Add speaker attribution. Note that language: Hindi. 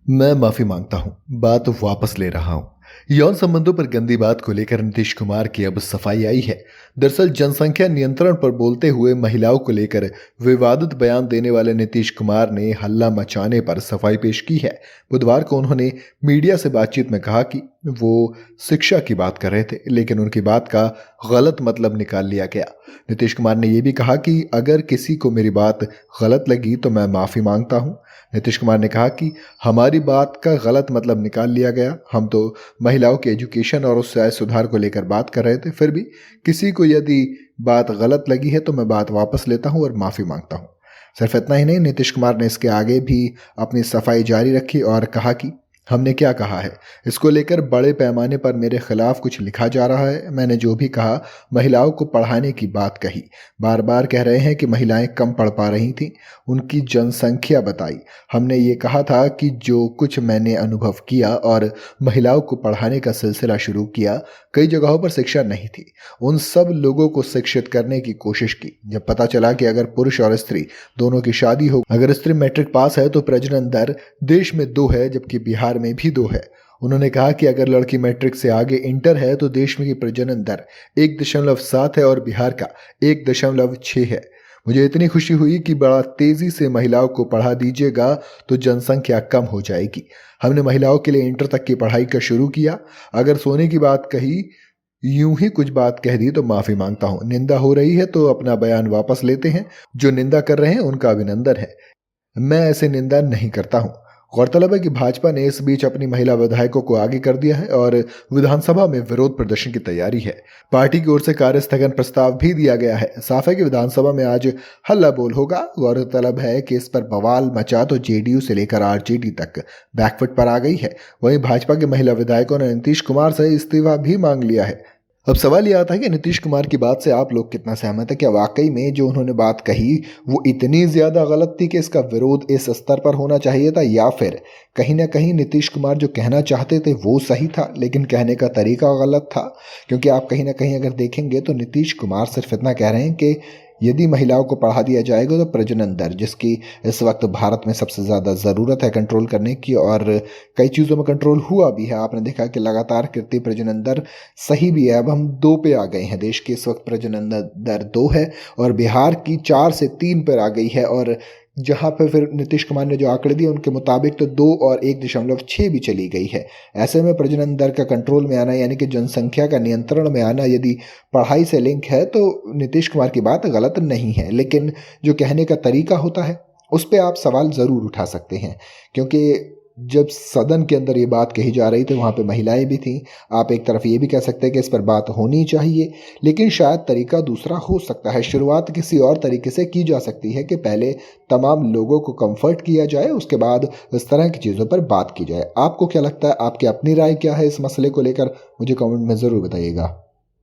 Speaker 1: मैं माफी मांगता हूं, बात वापस ले रहा हूं। यौन संबंधों पर गंदी बात को लेकर नीतीश कुमार की अब सफाई आई है। दरअसल जनसंख्या नियंत्रण पर बोलते हुए महिलाओं को लेकर विवादित बयान देने वाले नीतीश कुमार ने हल्ला मचाने पर सफाई पेश की है। बुधवार को उन्होंने मीडिया से बातचीत में कहा कि वो शिक्षा की बात कर रहे थे, लेकिन उनकी बात का गलत मतलब निकाल लिया गया। नीतीश कुमार ने यह भी कहा कि अगर किसी को मेरी बात गलत लगी तो मैं माफी मांगता हूं। नीतीश कुमार ने कहा कि हमारी बात का गलत मतलब निकाल लिया गया। हम तो महिलाओं के एजुकेशन और उससे आय सुधार को लेकर बात कर रहे थे। फिर भी किसी को यदि बात गलत लगी है तो मैं बात वापस लेता हूं और माफी मांगता हूं। सिर्फ इतना ही नहीं, नीतीश कुमार ने इसके आगे भी अपनी सफाई जारी रखी और कहा कि हमने क्या कहा है, इसको लेकर बड़े पैमाने पर मेरे खिलाफ कुछ लिखा जा रहा है। मैंने जो भी कहा, महिलाओं को पढ़ाने की बात कही। बार बार कह रहे हैं कि महिलाएं कम पढ़ पा रही थीं, उनकी जनसंख्या बताई। हमने ये कहा था कि जो कुछ मैंने अनुभव किया और महिलाओं को पढ़ाने का सिलसिला शुरू किया, कई जगहों पर शिक्षा नहीं थी, उन सब लोगों को शिक्षित करने की कोशिश की। जब पता चला कि अगर पुरुष और स्त्री दोनों की शादी हो, अगर स्त्री मैट्रिक पास है तो प्रजनन दर देश में 2 है, जबकि बिहार में भी 2 है। उन्होंने कहा कि अगर लड़की मैट्रिक से आगे इंटर है तो देश में की प्रजनन दर 1.7 है और बिहार का 1.6 है। मुझे इतनी खुशी हुई कि बड़ा तेजी से महिलाओं को पढ़ा दीजिएगा तो जनसंख्या कम हो जाएगी। हमने महिलाओं के लिए इंटर तक की पढ़ाई का शुरू किया। अगर सोने की बात कही, यूं ही कुछ बात कह दी तो माफी मांगता हूं। निंदा हो रही है तो अपना बयान वापस लेते हैं। जो निंदा कर रहे हैं उनका अभिनंदन है, मैं ऐसे निंदा नहीं करता हूं। गौरतलब है कि भाजपा ने इस बीच अपनी महिला विधायकों को आगे कर दिया है और विधानसभा में विरोध प्रदर्शन की तैयारी है। पार्टी की ओर से कार्य स्थगन प्रस्ताव भी दिया गया है। साफ है कि विधानसभा में आज हल्ला बोल होगा। गौरतलब है कि इस पर बवाल मचा तो जेडीयू से लेकर आरजेडी तक बैकफुट पर आ गई है। वहीं भाजपा के महिला विधायकों ने नीतीश कुमार से इस्तीफा भी मांग लिया है। अब सवाल ये आता है कि नीतीश कुमार की बात से आप लोग कितना सहमत है? क्या वाकई में जो उन्होंने बात कही वो इतनी ज्यादा गलत थी कि इसका विरोध इस स्तर पर होना चाहिए था, या फिर कहीं ना कहीं नीतीश कुमार जो कहना चाहते थे वो सही था लेकिन कहने का तरीका गलत था? क्योंकि आप कहीं ना कहीं अगर देखेंगे तो नीतीश कुमार सिर्फ इतना कह रहे हैं कि यदि महिलाओं को बढ़ा दिया जाएगा तो प्रजनन दर, जिसकी इस वक्त भारत में सबसे ज़्यादा ज़रूरत है कंट्रोल करने की, और कई चीज़ों में कंट्रोल हुआ भी है। आपने देखा कि लगातार गिरती प्रजनन दर सही भी है। अब हम 2 पे आ गए हैं। देश की इस वक्त प्रजनन दर 2 है और बिहार की 4 से 3 पर आ गई है। और जहाँ पे फिर नीतीश कुमार ने जो आंकड़े दिए उनके मुताबिक तो 2 और 1.6 भी चली गई है। ऐसे में प्रजनन दर का कंट्रोल में आना, यानी कि जनसंख्या का नियंत्रण में आना, यदि पढ़ाई से लिंक है तो नीतीश कुमार की बात गलत नहीं है। लेकिन जो कहने का तरीका होता है उस पर आप सवाल ज़रूर उठा सकते हैं, क्योंकि जब सदन के अंदर ये बात कही जा रही थी वहाँ पे महिलाएं भी थीं। आप एक तरफ ये भी कह सकते हैं कि इस पर बात होनी चाहिए, लेकिन शायद तरीका दूसरा हो सकता है। शुरुआत किसी और तरीके से की जा सकती है कि पहले तमाम लोगों को कंफर्ट किया जाए, उसके बाद इस तरह की चीज़ों पर बात की जाए। आपको क्या लगता है? आपकी अपनी राय क्या है इस मसले को लेकर? मुझे कमेंट में ज़रूर बताइएगा।